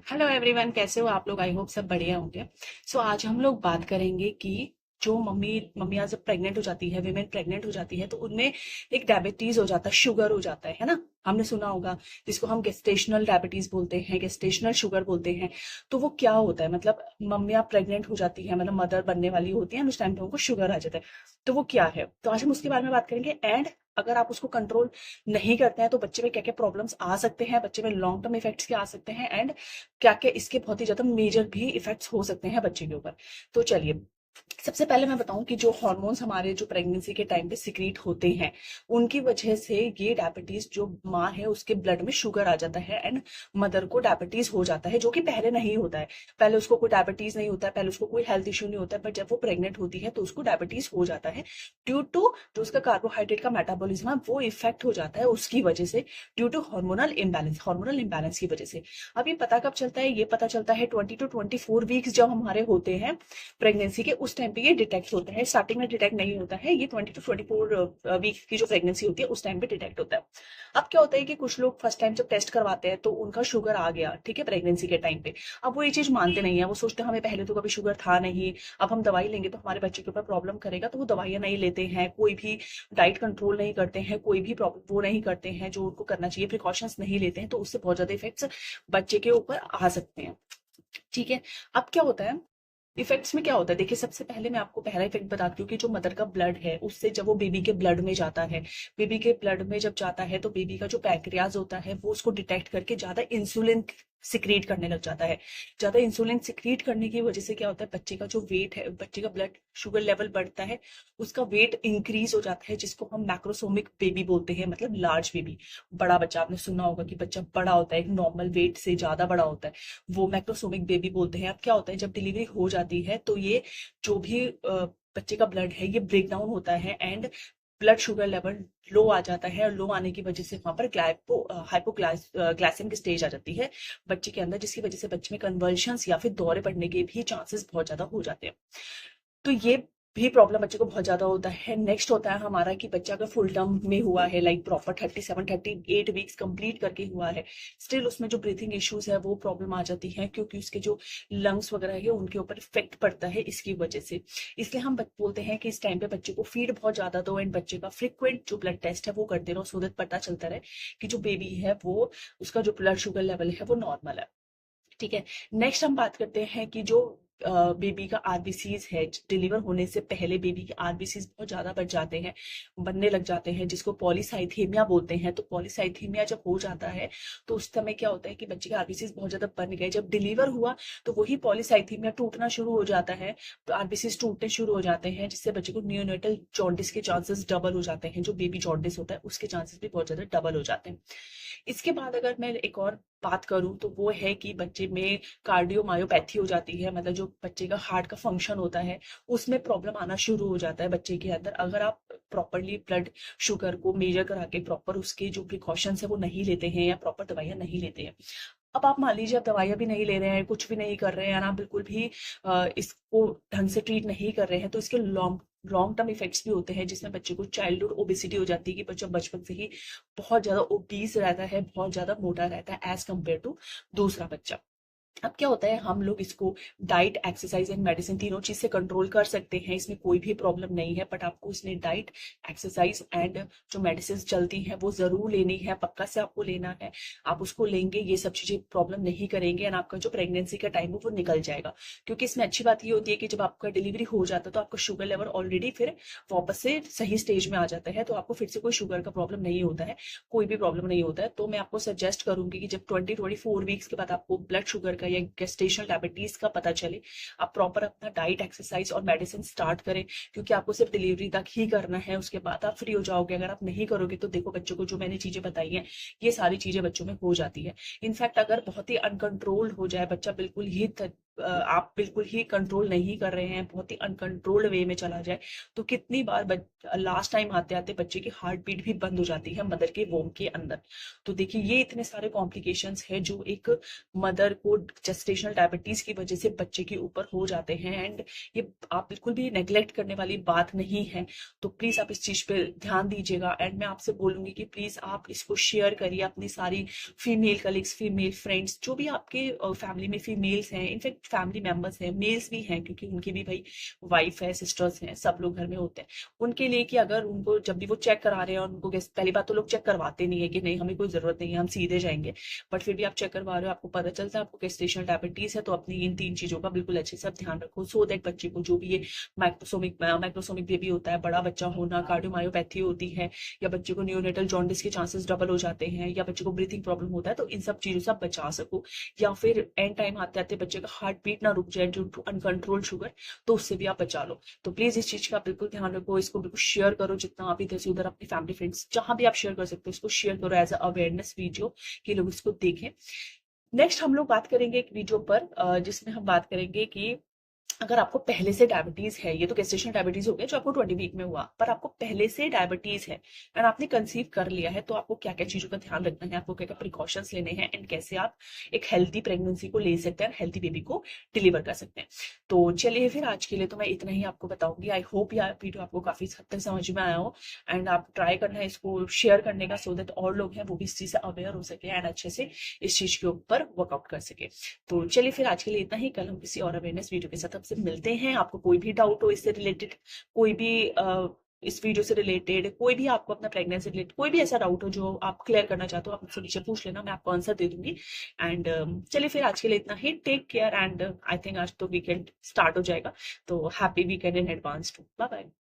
Hello everyone, कैसे हो आप लोग? आई होप सब बढ़िया होंगे। आज हम लोग बात करेंगे कि जो मम्मियाँ जब प्रेग्नेंट हो जाती है, वीमेन प्रेग्नेंट हो जाती है, तो उनमें एक डायबिटीज हो जाता है, शुगर हो जाता है ना। हमने सुना होगा, जिसको हम गेस्टेशनल डायबिटीज बोलते हैं, गेस्टेशनल शुगर बोलते हैं। तो वो क्या होता है, मतलब मम्मियाँ प्रेग्नेंट हो जाती है, मतलब मदर बनने वाली होती है, उस टाइम पे उनको शुगर आ जाता है। तो वो क्या है, तो आज हम उसके बारे में बात करेंगे। एंड अगर आप उसको कंट्रोल नहीं करते हैं तो बच्चे में क्या क्या प्रॉब्लम्स आ सकते हैं, बच्चे में लॉन्ग टर्म इफेक्ट्स क्या आ सकते हैं, एंड क्या क्या इसके बहुत ही ज्यादा मेजर भी इफेक्ट्स हो सकते हैं बच्चे के ऊपर। तो चलिए, सबसे पहले मैं बताऊं कि जो हार्मोन्स हमारे जो प्रेगनेंसी के टाइम पे सिक्रीट होते हैं, उनकी वजह से ये डायबिटीज, जो माँ है उसके ब्लड में शुगर आ जाता है एंड मदर को डायबिटीज हो जाता है, जो कि पहले नहीं होता है। पहले उसको कोई डायबिटीज नहीं होता है, पहले उसको कोई हेल्थ इश्यू नहीं होता है, पर जब वो प्रेग्नेंट होती है तो उसको डायबिटीज हो जाता है ड्यू टू जो उसका कार्बोहाइड्रेट का मेटाबॉलिज्म है वो इफेक्ट हो जाता है उसकी वजह से, ड्यू टू हार्मोनल इम्बैलेंस की वजह से। अब ये पता कब चलता है? ये पता चलता है 20 to 24 वीक्स जब हमारे होते हैं प्रेगनेंसी के, उस टाइम पे ये डिटेक्ट होता है। स्टार्टिंग में डिटेक्ट नहीं होता है, ये 20 to 24 वीक की जो प्रेगनेंसी होती है उस टाइम पे डिटेक्ट होता है। अब क्या होता है कि कुछ लोग फर्स्ट टाइम जब टेस्ट करवाते हैं तो उनका शुगर आ गया, ठीक है, प्रेगनेंसी के टाइम पे। अब वो ये चीज मानते नहीं है, वो सोचते हैं हमें पहले तो कभी शुगर था नहीं, अब हम दवाई लेंगे तो हमारे बच्चे के ऊपर प्रॉब्लम करेगा, तो वो दवाइयां नहीं लेते हैं, कोई भी डाइट कंट्रोल नहीं करते हैं, कोई भी वो नहीं करते हैं जो उनको करना चाहिए, प्रिकॉशंस नहीं लेते हैं, तो उससे बहुत ज्यादा इफेक्ट्स बच्चे के ऊपर आ सकते हैं। ठीक है। अब क्या होता है, इफेक्ट्स में क्या होता है, देखिए सबसे पहले मैं आपको पहला इफेक्ट बताती हूँ कि जो मदर का ब्लड है उससे जब वो बेबी के ब्लड में जाता है, बेबी के ब्लड में जब जाता है तो बेबी का जो पैंक्रियाज होता है वो उसको डिटेक्ट करके ज्यादा इंसुलिन सिक्रीट करने लग जाता है। ज्यादा इंसुलिन सिक्रीट करने की वजह से क्या होता है, बच्चे का जो वेट है, बच्चे का ब्लड शुगर लेवल बढ़ता है, उसका वेट इंक्रीज हो जाता है, जिसको हम मैक्रोसोमिक बेबी बोलते हैं, मतलब लार्ज बेबी। बड़ा बच्चा, आपने सुना होगा कि बच्चा बड़ा होता है, एक नॉर्मल वेट से ज्यादा बड़ा होता है, वो मैक्रोसोमिक बेबी बोलते हैं। अब क्या होता है, जब डिलीवरी हो जाती है तो ये जो भी बच्चे का ब्लड है ये ब्रेक डाउन होता है and blood sugar level low आ जाता है, और लो आने की वजह से वहां पर हाइपोग्लाइसेमिक स्टेज आ जाती है बच्चे के अंदर, जिसकी वजह से बच्चे में कन्वर्शंस या फिर दौरे पड़ने के भी चांसेस बहुत ज्यादा हो जाते हैं। तो ये भी प्रॉब्लम बच्चे को बहुत ज्यादा होता है। नेक्स्ट होता है हमारा कि बच्चा अगर फुल टर्म में हुआ है, लाइक प्रॉपर 37-38 वीक्स कंप्लीट करके हुआ है, स्टिल उसमें जो ब्रीथिंग इश्यूज है वो प्रॉब्लम आ जाती है, क्योंकि उसके जो लंग्स वगैरह है उनके ऊपर इफेक्ट पड़ता है इसकी वजह से। इसलिए हम बोलते हैं कि इस टाइम पे बच्चे को फीड बहुत ज्यादा दो एंड बच्चे का फ्रिक्वेंट जो ब्लड टेस्ट है वो करते रहो, सो दैट पता चलता रहे कि जो बेबी है वो, उसका जो ब्लड शुगर लेवल है वो नॉर्मल है। ठीक है। नेक्स्ट हम बात करते हैं कि जो बेबी का आरबीसीज है, डिलीवर होने से पहले बेबी के आरबीसीज बहुत ज्यादा बढ़ जाते हैं, बनने लग जाते हैं, जिसको पॉलीसाइथेमिया बोलते हैं। तो पॉलीसाइथेमिया जब हो जाता है तो उस समय क्या होता है कि बच्चे के आरबीसीज बहुत ज्यादा बन गए, जब डिलीवर हुआ तो वही पॉलीसाइथेमिया टूटना शुरू हो जाता है, तो आरबीसीज टूटने शुरू हो जाते हैं, जिससे बच्चे को नियोनेटल जॉन्डिस के चांसेस डबल हो जाते हैं, जो बेबी जॉन्डिस होता है उसके चांसेस भी बहुत ज्यादा डबल हो जाते हैं। इसके बाद अगर मैं एक और बात करूं तो वो है कि बच्चे में कार्डियोमायोपैथी हो जाती है, मतलब जो बच्चे का हार्ट का फंक्शन होता है उसमें प्रॉब्लम आना शुरू हो जाता है बच्चे के अंदर, अगर आप प्रॉपरली ब्लड शुगर को मेजर करा के प्रॉपर उसके जो प्रिकॉशंस है वो नहीं लेते हैं या प्रॉपर दवाइयां नहीं लेते हैं। अब आप मान लीजिए आप दवाइयां भी नहीं ले रहे हैं, कुछ भी नहीं कर रहे हैं, और आप बिल्कुल भी इसको ढंग से ट्रीट नहीं कर रहे हैं, तो इसके लॉन्ग लॉन्ग टर्म इफेक्ट्स भी होते हैं, जिसमें बच्चे को चाइल्डहुड ओबेसिटी हो जाती है, कि बच्चा बचपन से ही बहुत ज्यादा ओबीस रहता है, बहुत ज्यादा मोटा रहता है एज कम्पेयर टू दूसरा बच्चा। अब क्या होता है, हम लोग इसको डाइट, एक्सरसाइज एंड मेडिसिन तीनों चीज से कंट्रोल कर सकते हैं, इसमें कोई भी प्रॉब्लम नहीं है, बट आपको इसमें डाइट, एक्सरसाइज एंड जो मेडिसिन चलती हैं वो जरूर लेनी है, पक्का से आपको लेना है। आप उसको लेंगे, ये सब चीजें प्रॉब्लम नहीं करेंगे एंड आपका जो प्रेगनेंसी का टाइम है वो निकल जाएगा। क्योंकि इसमें अच्छी बात ये होती है कि जब आपका डिलीवरी हो जाता है तो आपका शुगर लेवल ऑलरेडी फिर वापस से सही स्टेज में आ जाता है, तो आपको फिर से कोई शुगर का प्रॉब्लम नहीं होता है, कोई भी प्रॉब्लम नहीं होता है। तो मैं आपको सजेस्ट करूंगी कि जब 20-24 वीक्स के बाद आपको ब्लड शुगर का या गेस्टेशनल डायबिटीज का पता चले, आप प्रॉपर अपना डाइट, एक्सरसाइज और मेडिसिन स्टार्ट करें, क्योंकि आपको सिर्फ डिलीवरी तक ही करना है, उसके बाद आप फ्री हो जाओगे। अगर आप नहीं करोगे तो देखो, बच्चों को जो मैंने चीजें बताई हैं ये सारी चीजें बच्चों में हो जाती है। इनफैक्ट अगर बहुत ही अनकंट्रोल्ड हो जाए बच्चा, बिल्कुल ही आप बिल्कुल ही कंट्रोल नहीं कर रहे हैं, बहुत ही अनकंट्रोल्ड वे में चला जाए, तो कितनी बार लास्ट टाइम आते आते बच्चे की हार्ट बीट भी बंद हो जाती है मदर के वोम के अंदर। तो देखिए ये इतने सारे कॉम्प्लिकेशंस है जो एक मदर को जेस्टेशनल डायबिटीज की वजह से बच्चे के ऊपर हो जाते हैं, एंड ये आप बिल्कुल भी नेग्लेक्ट करने वाली बात नहीं है। तो प्लीज आप इस चीज पे ध्यान दीजिएगा, एंड मैं आपसे बोलूंगी कि प्लीज आप इसको शेयर करिए अपनी सारी फीमेल कलीग्स, फीमेल फ्रेंड्स, जो भी आपके फैमिली में फीमेल्स हैं, इनफैक्ट फैमिली मेंबर्स हैं, मेल्स भी हैं, क्योंकि उनके भी भाई वाइफ है, सिस्टर्स हैं, सब लोग घर में होते हैं, उनके लिए कि अगर उनको जब भी वो चेक करा रहे हैं और उनको पहली बात तो लोग चेक करवाते नहीं है कि नहीं हमें कोई जरूरत नहीं है हम सीधे जाएंगे, बट फिर भी आप चेक करवा रहे हो, आपको पता चलता है आपको गेस्टेशनल डायबिटीज है, तो अपनी इन 3 चीजों का बिल्कुल अच्छे से ध्यान रखो, सो दैट बच्चे को जो भी ये माइक्रोसोमिक बेबी होता है, बड़ा बच्चा होना, कार्डियोमायोपैथी होती है, या बच्चे को नियोनेटल जॉन्डिस के चांसेस डबल हो जाते हैं, या बच्चे को ब्रीथिंग प्रॉब्लम होता है, तो इन सब चीजों से आप बचा सको, या फिर एंड टाइम आते आते बच्चे का हार्ट बीट ना रुक जाए ड्यू टू अनकंट्रोल शुगर, तो उससे भी आप बचा लो। तो प्लीज इस चीज का बिल्कुल ध्यान रखो, इसको बिल्कुल शेयर करो, जितना आप इधर से उधर अपनी फैमिली फ्रेंड्स जहां भी आप शेयर कर सकते हो इसको शेयर करो एज अ अवेयरनेस वीडियो, कि लोग इसको देखें। नेक्स्ट हम लोग बात करेंगे एक वीडियो पर जिसमें हम बात करेंगे कि अगर आपको पहले से डायबिटीज है, ये तो गेस्टेशनल डायबिटीज हो गया जो आपको 20 वीक में हुआ, पर आपको पहले से डायबिटीज है एंड आपने कंसीव कर लिया है, तो आपको क्या क्या चीजों का ध्यान रखना है, आपको क्या क्या प्रिकॉशंस लेने हैं, एंड कैसे आप एक हेल्थी प्रेगनेंसी को ले सकते हैं, हेल्थी बेबी को डिलीवर कर सकते हैं। तो चलिए फिर आज के लिए तो मैं इतना ही आपको बताऊंगी। आई होप यह वीडियो आपको काफी हद तक समझ में आया हो, एंड आप ट्राई करना है इसको शेयर करने का, सो दैट और लोग हैं वो भी इस चीज से अवेयर हो सके एंड अच्छे से इस चीज के ऊपर वर्कआउट कर सके। तो चलिए फिर आज के लिए इतना ही, कल हम किसी और अवेयरनेस वीडियो के साथ आपसे मिलते हैं। आपको कोई भी डाउट हो इससे रिलेटेड, कोई भी इस वीडियो से रिलेटेड, कोई भी आपको अपना प्रेगनेंसी रिलेटेड कोई भी ऐसा डाउट हो जो आप क्लियर करना चाहते हो, आप मुझसे नीचे पूछ लेना, मैं आपको आंसर दे दूंगी। एंड चलिए फिर आज के लिए इतना ही, take care, and I think आज तो वीकेंड स्टार्ट हो जाएगा, तो happy weekend in advance too, bye bye.